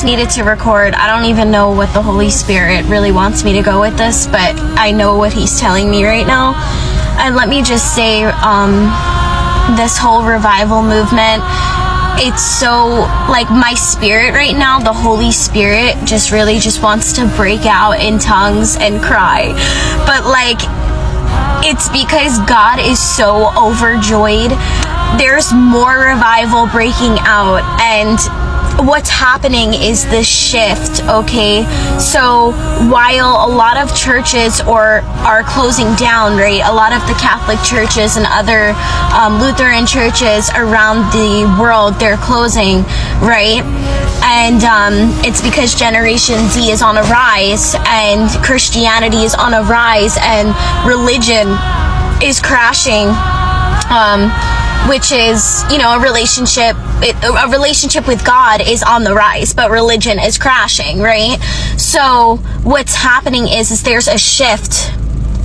just needed to record. I don't even know what the Holy Spirit really wants me to go with this, but I know what He's telling me right now. And let me just say, this whole revival movement, it's so, like, my spirit right now, the Holy Spirit just really just wants to break out in tongues and cry. But, like, it's because God is so overjoyed. There's more revival breaking out, and what's happening is this shift, okay? So while a lot of churches are closing down, right? A lot of the Catholic churches and other Lutheran churches around the world, they're closing, right? And it's because Generation Z is on a rise, and Christianity is on a rise, and religion is crashing. Which is, you know, a relationship with God is on the rise, but religion is crashing, right? So what's happening is there's a shift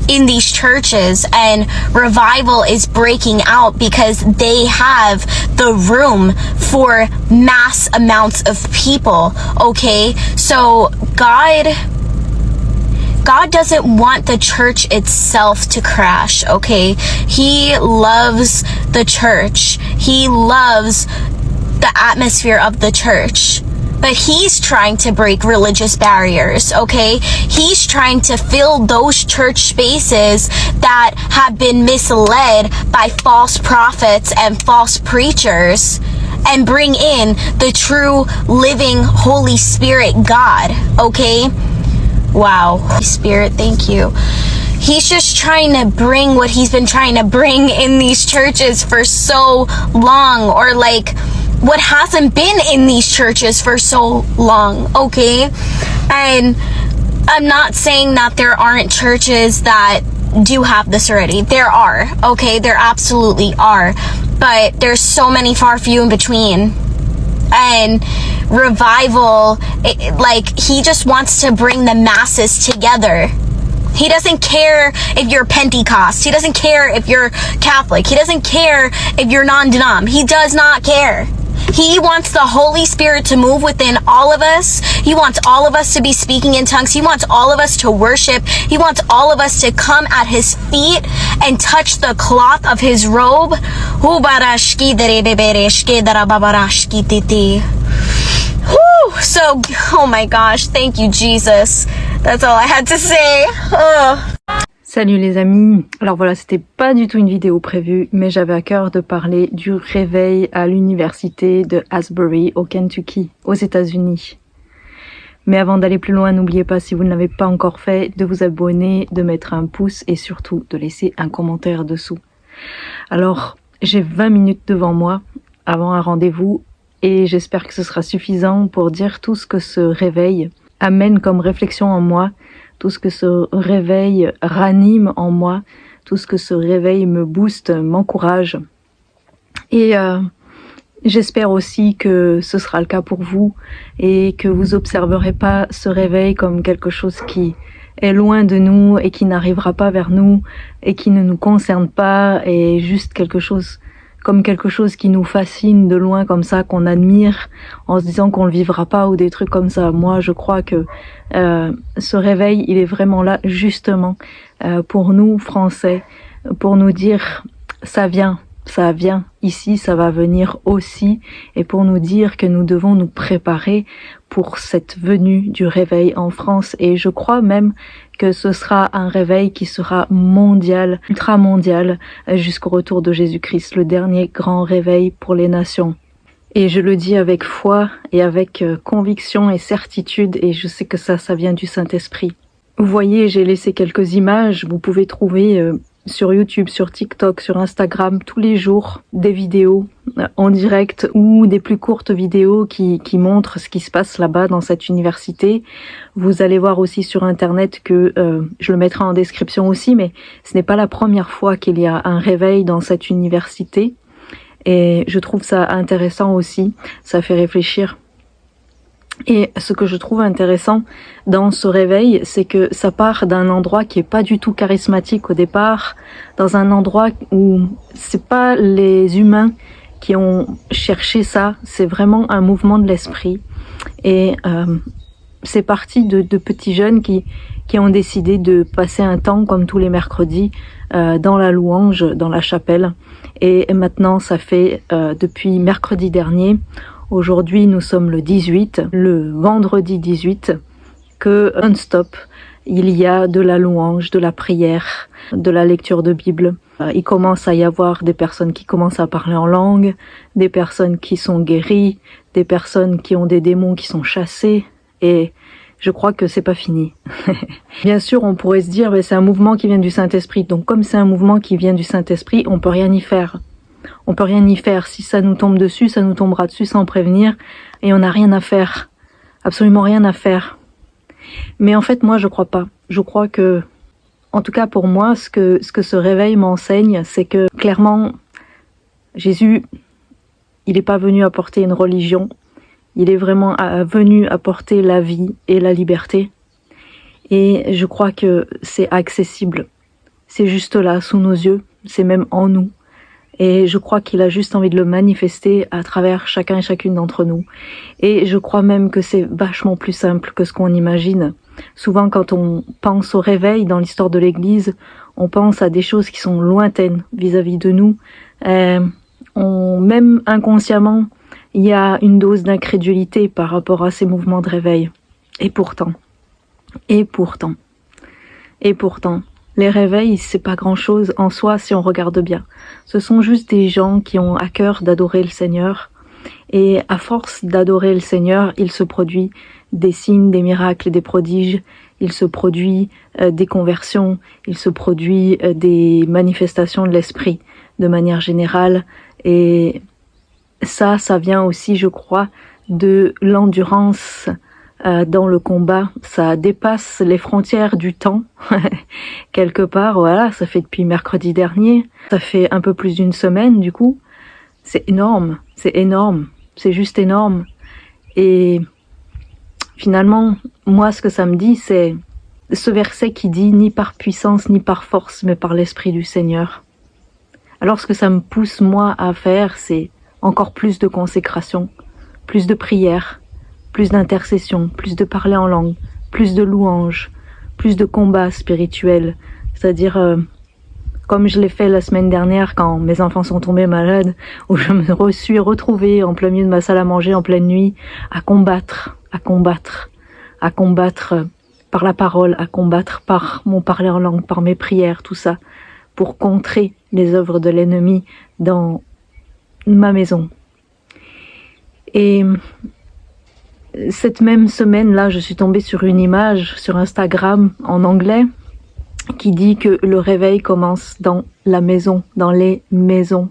in these churches, and revival is breaking out because they have the room for mass amounts of people, okay? So God doesn't want the church itself to crash, okay? He loves the church. He loves the atmosphere of the church. But He's trying to break religious barriers, okay? He's trying to fill those church spaces that have been misled by false prophets and false preachers, and bring in the true living Holy Spirit God, okay? Wow. Holy Spirit, thank you. He's just trying to bring what He's been trying to bring in these churches for so long, or like what hasn't been in these churches for so long, okay? And I'm not saying that there aren't churches that do have this already. There are, okay? There absolutely are. But there's so many far few in between. And revival, like, He just wants to bring the masses together. He doesn't care if you're Pentecost. He doesn't care if you're Catholic. He doesn't care if you're non-denom. He does not care. He wants the Holy Spirit to move within all of us. He wants all of us to be speaking in tongues. He wants all of us to worship. He wants all of us to come at His feet and touch the cloth of His robe. So, oh my gosh, thank you, Jesus. That's all I had to say. Salut les amis, alors voilà, c'était pas du tout une vidéo prévue, mais j'avais à cœur de parler du réveil à l'université de Asbury au Kentucky, aux États-Unis. Mais avant d'aller plus loin, n'oubliez pas, si vous ne l'avez pas encore fait, de vous abonner, de mettre un pouce et surtout de laisser un commentaire dessous. Alors, j'ai 20 minutes devant moi avant un rendez-vous et j'espère que ce sera suffisant pour dire tout ce que ce réveil amène comme réflexion en moi, tout ce que ce réveil ranime en moi, tout ce que ce réveil me booste, m'encourage. Et j'espère aussi que ce sera le cas pour vous et que vous observerez pas ce réveil comme quelque chose qui est loin de nous et qui n'arrivera pas vers nous et qui ne nous concerne pas, et juste quelque chose qui nous fascine de loin comme ça, qu'on admire en se disant qu'on le vivra pas, ou des trucs comme ça. Moi, je crois que ce réveil, il est vraiment là justement pour nous Français, pour nous dire ça vient ici, ça va venir aussi, et pour nous dire que nous devons nous préparer pour cette venue du réveil en France. Et je crois même que ce sera un réveil qui sera mondial, ultra-mondial, jusqu'au retour de Jésus-Christ, le dernier grand réveil pour les nations. Et je le dis avec foi et avec conviction et certitude, et je sais que ça vient du Saint-Esprit. Vous voyez, j'ai laissé quelques images, vous pouvez trouver sur YouTube, sur TikTok, sur Instagram, tous les jours, des vidéos en direct ou des plus courtes vidéos qui montrent ce qui se passe là-bas dans cette université. Vous allez voir aussi sur Internet que, je le mettrai en description aussi, mais ce n'est pas la première fois qu'il y a un réveil dans cette université. Et je trouve ça intéressant aussi, ça fait réfléchir. Et ce que je trouve intéressant dans ce réveil, c'est que ça part d'un endroit qui est pas du tout charismatique au départ, dans un endroit où c'est pas les humains qui ont cherché ça. C'est vraiment un mouvement de l'esprit. Et c'est parti de petits jeunes qui ont décidé de passer un temps, comme tous les mercredis, dans la louange, dans la chapelle. Et maintenant, ça fait depuis mercredi dernier, aujourd'hui nous sommes le 18, le vendredi 18, que non-stop, il y a de la louange, de la prière, de la lecture de Bible. Il commence à y avoir des personnes qui commencent à parler en langue, des personnes qui sont guéries, des personnes qui ont des démons qui sont chassés, et je crois que c'est pas fini. Bien sûr, on pourrait se dire, mais c'est un mouvement qui vient du Saint-Esprit. Donc comme c'est un mouvement qui vient du Saint-Esprit, on peut rien y faire. On peut rien y faire. Si ça nous tombe dessus, ça nous tombera dessus sans prévenir, et on n'a rien à faire. Absolument rien à faire. Mais en fait, moi, je crois pas. Je crois que, en tout cas pour moi, ce que ce réveil m'enseigne, c'est que clairement, Jésus, il n'est pas venu apporter une religion. Il est vraiment venu apporter la vie et la liberté. Et je crois que c'est accessible. C'est juste là, sous nos yeux. C'est même en nous. Et je crois qu'il a juste envie de le manifester à travers chacun et chacune d'entre nous. Et je crois même que c'est vachement plus simple que ce qu'on imagine. Souvent, quand on pense au réveil dans l'histoire de l'Église, on pense à des choses qui sont lointaines vis-à-vis de nous. Même inconsciemment, il y a une dose d'incrédulité par rapport à ces mouvements de réveil. Et pourtant, les réveils, c'est pas grand-chose en soi si on regarde bien. Ce sont juste des gens qui ont à cœur d'adorer le Seigneur. Et à force d'adorer le Seigneur, il se produit des signes, des miracles, des prodiges. Il se produit des conversions. Il se produit des manifestations de l'esprit de manière générale. Et ça vient aussi, je crois, de l'endurance dans le combat. Ça dépasse les frontières du temps. Quelque part, voilà, ça fait depuis mercredi dernier. Ça fait un peu plus d'une semaine, du coup. C'est énorme. C'est juste énorme. Et finalement, moi, ce que ça me dit, c'est ce verset qui dit « Ni par puissance, ni par force, mais par l'Esprit du Seigneur ». Alors, ce que ça me pousse, moi, à faire, c'est encore plus de consécration, plus de prière, plus d'intercession, plus de parler en langue, plus de louanges, plus de combats spirituels. C'est-à-dire, comme je l'ai fait la semaine dernière quand mes enfants sont tombés malades, où je me suis retrouvée en plein milieu de ma salle à manger en pleine nuit, à combattre par la parole, à combattre par mon parler en langue, par mes prières, tout ça, pour contrer les œuvres de l'ennemi dans ma maison. Et cette même semaine-là, je suis tombée sur une image sur Instagram en anglais qui dit que le réveil commence dans la maison, dans les maisons.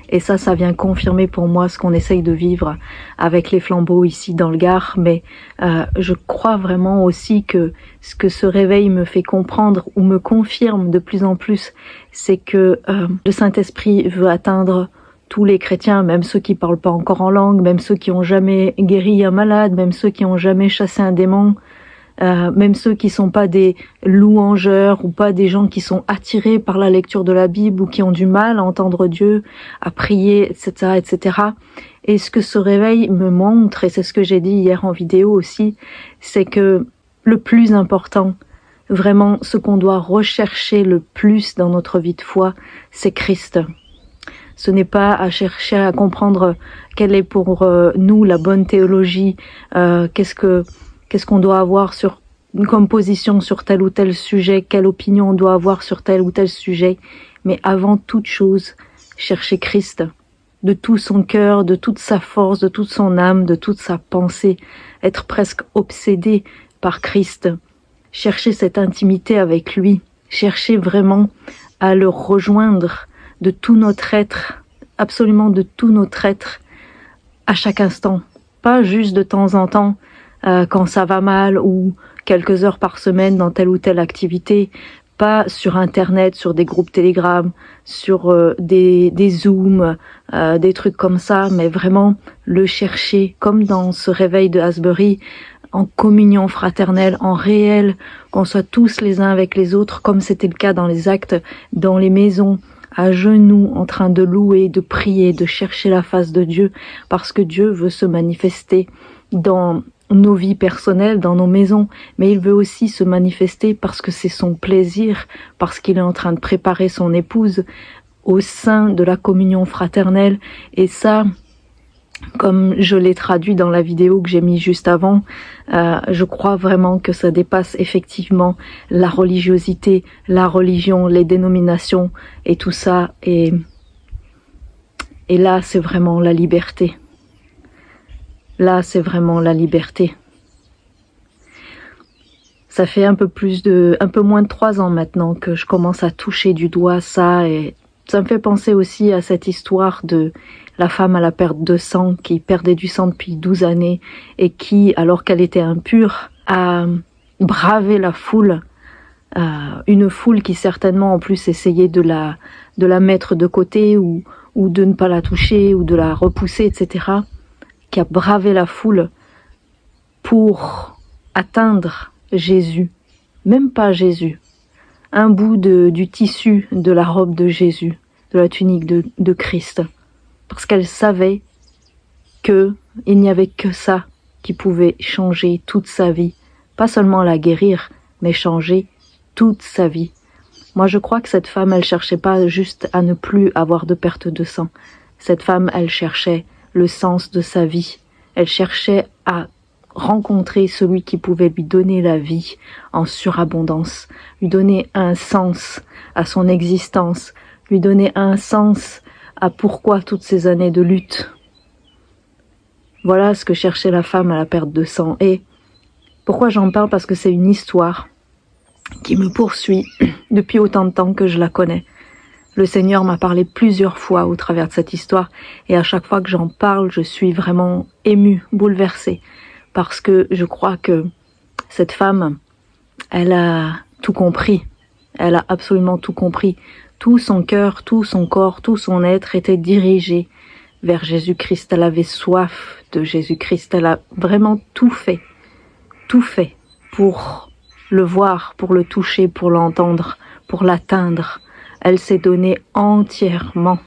Et ça vient confirmer pour moi ce qu'on essaye de vivre avec les flambeaux ici dans le Gard. Mais je crois vraiment aussi que ce que ce réveil me fait comprendre ou me confirme de plus en plus, c'est que le Saint-Esprit veut atteindre tous les chrétiens, même ceux qui parlent pas encore en langue, même ceux qui ont jamais guéri un malade, même ceux qui ont jamais chassé un démon, même ceux qui sont pas des louangeurs ou pas des gens qui sont attirés par la lecture de la Bible ou qui ont du mal à entendre Dieu, à prier, etc., etc. Et ce que ce réveil me montre, et c'est ce que j'ai dit hier en vidéo aussi, c'est que le plus important, vraiment ce qu'on doit rechercher le plus dans notre vie de foi, c'est Christ. Ce n'est pas à chercher à comprendre quelle est pour nous la bonne théologie, qu'est-ce qu'on doit avoir comme position sur tel ou tel sujet, quelle opinion on doit avoir sur tel ou tel sujet, mais avant toute chose, chercher Christ, de tout son cœur, de toute sa force, de toute son âme, de toute sa pensée, être presque obsédé par Christ, chercher cette intimité avec lui, chercher vraiment à le rejoindre de tout notre être, absolument de tout notre être, à chaque instant, pas juste de temps en temps, quand ça va mal ou quelques heures par semaine dans telle ou telle activité, pas sur Internet, sur des groupes Telegram, sur des Zooms, des trucs comme ça, mais vraiment le chercher, comme dans ce réveil de Asbury, en communion fraternelle, en réel, qu'on soit tous les uns avec les autres, comme c'était le cas dans les actes, dans les maisons, à genoux, en train de louer, de prier, de chercher la face de Dieu, parce que Dieu veut se manifester dans nos vies personnelles, dans nos maisons, mais il veut aussi se manifester parce que c'est son plaisir, parce qu'il est en train de préparer son épouse au sein de la communion fraternelle. Et ça, comme je l'ai traduit dans la vidéo que j'ai mis juste avant, je crois vraiment que ça dépasse effectivement la religiosité, la religion, les dénominations et tout ça. Et là, c'est vraiment la liberté. Là, c'est vraiment la liberté. Ça fait un peu moins de 3 ans maintenant que je commence à toucher du doigt ça, et ça me fait penser aussi à cette histoire de la femme à la perte de sang qui perdait du sang depuis 12 années et qui, alors qu'elle était impure, a bravé la foule, une foule qui certainement en plus essayait de la mettre de côté ou de ne pas la toucher ou de la repousser, etc., qui a bravé la foule pour atteindre Jésus, même pas Jésus, un bout du tissu de la robe de Jésus, de la tunique de Christ, parce qu'elle savait qu'il n'y avait que ça qui pouvait changer toute sa vie, pas seulement la guérir, mais changer toute sa vie. Moi, je crois que cette femme, elle cherchait pas juste à ne plus avoir de perte de sang. Cette femme, elle cherchait le sens de sa vie. Elle cherchait à rencontrer celui qui pouvait lui donner la vie en surabondance, lui donner un sens à son existence, lui donner un sens à pourquoi toutes ces années de lutte. Voilà ce que cherchait la femme à la perte de sang. Et pourquoi j'en parle? Parce que c'est une histoire qui me poursuit depuis autant de temps que je la connais. Le Seigneur m'a parlé plusieurs fois au travers de cette histoire, et à chaque fois que j'en parle, je suis vraiment émue, bouleversée, parce que je crois que cette femme, elle a tout compris. Elle a absolument tout compris. Tout son cœur, tout son corps, tout son être était dirigé vers Jésus-Christ. Elle avait soif de Jésus-Christ. Elle a vraiment tout fait pour le voir, pour le toucher, pour l'entendre, pour l'atteindre. Elle s'est donnée entièrement,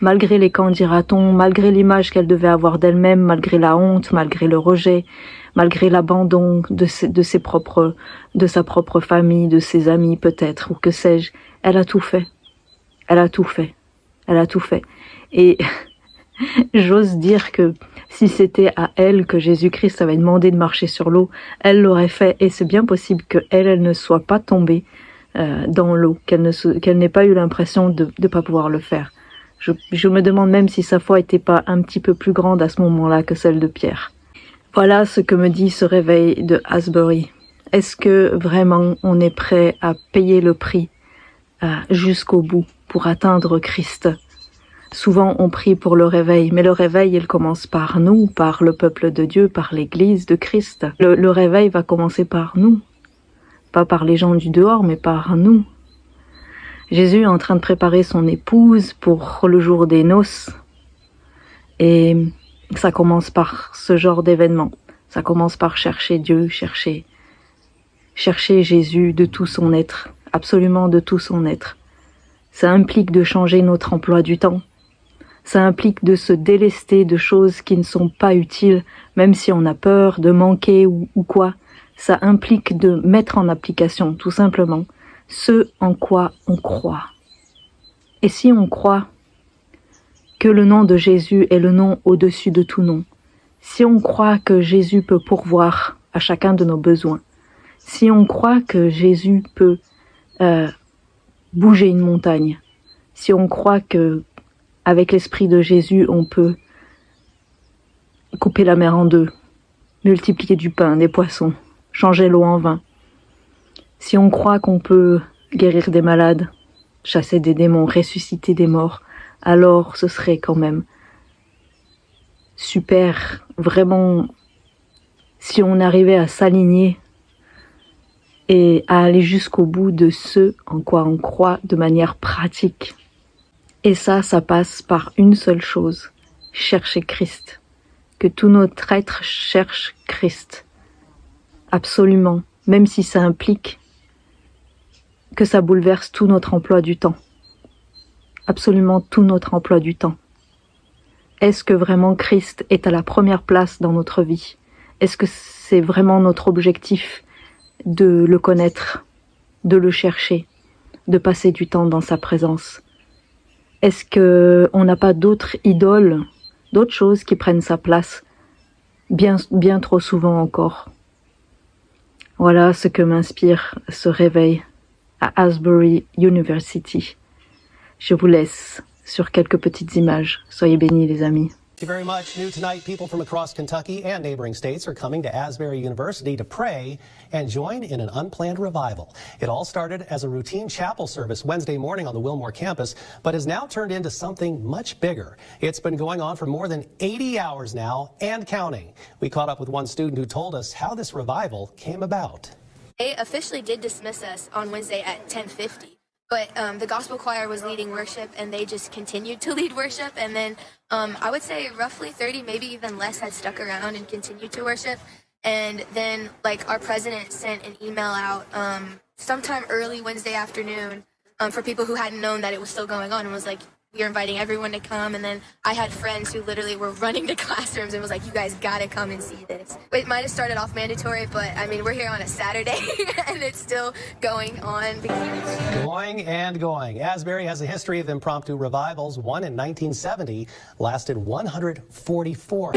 malgré les qu'en dira-t-on, malgré l'image qu'elle devait avoir d'elle-même, malgré la honte, malgré le rejet, malgré l'abandon de sa propre famille, de ses amis peut-être, ou que sais-je. Elle a tout fait. Elle a tout fait. Elle a tout fait. Et j'ose dire que si c'était à elle que Jésus-Christ avait demandé de marcher sur l'eau, elle l'aurait fait. Et c'est bien possible qu'elle ne soit pas tombée dans l'eau, qu'elle n'ait pas eu l'impression de ne pas pouvoir le faire. Je me demande même si sa foi n'était pas un petit peu plus grande à ce moment-là que celle de Pierre. Voilà ce que me dit ce réveil de Asbury. Est-ce que vraiment on est prêt à payer le prix jusqu'au bout pour atteindre Christ? Souvent on prie pour le réveil, mais le réveil il commence par nous, par le peuple de Dieu, par l'Église de Christ. Le réveil va commencer par nous. Pas par les gens du dehors, mais par nous. Jésus est en train de préparer son épouse pour le jour des noces. Et ça commence par ce genre d'événement. Ça commence par chercher Dieu, chercher Jésus de tout son être, absolument de tout son être. Ça implique de changer notre emploi du temps. Ça implique de se délester de choses qui ne sont pas utiles, même si on a peur de manquer ou quoi. Ça implique de mettre en application, tout simplement, ce en quoi on croit. Et si on croit que le nom de Jésus est le nom au-dessus de tout nom, si on croit que Jésus peut pourvoir à chacun de nos besoins, si on croit que Jésus peut bouger une montagne, si on croit que avec l'esprit de Jésus, on peut couper la mer en deux, multiplier du pain, des poissons, changer l'eau en vin. Si on croit qu'on peut guérir des malades, chasser des démons, ressusciter des morts, alors ce serait quand même super, vraiment, si on arrivait à s'aligner et à aller jusqu'au bout de ce en quoi on croit de manière pratique. Et ça passe par une seule chose, chercher Christ. Que tout notre être cherche Christ. Absolument, même si ça implique que ça bouleverse tout notre emploi du temps. absolument tout notre emploi du temps. Est-ce que vraiment Christ est à la première place dans notre vie? Est-ce que c'est vraiment notre objectif de le connaître, de le chercher, de passer du temps dans sa présence? Est-ce qu'on n'a pas d'autres idoles, d'autres choses qui prennent sa place bien trop souvent encore? Voilà ce que m'inspire ce réveil à Asbury University. Je vous laisse sur quelques petites images. Soyez bénis les amis. Thank you very much. New tonight, people from across Kentucky and neighboring states are coming to Asbury University to pray and join in an unplanned revival. It all started as a routine chapel service Wednesday morning on the Wilmore campus, but has now turned into something much bigger. It's been going on for more than 80 hours now and counting. We caught up with one student who told us how this revival came about. They officially did dismiss us on Wednesday at 10:50. But the gospel choir was leading worship, and they just continued to lead worship. And then I would say roughly 30, maybe even less, had stuck around and continued to worship. And then, like, our president sent an email out sometime early Wednesday afternoon for people who hadn't known that it was still going on, and was like, we are inviting everyone to come. And then I had friends who literally were running to classrooms and was like, you guys gotta come and see this. It might have started off mandatory, but I mean, we're here on a Saturday and it's still going on. Going and going. Asbury has a history of impromptu revivals. One in 1970 lasted 144.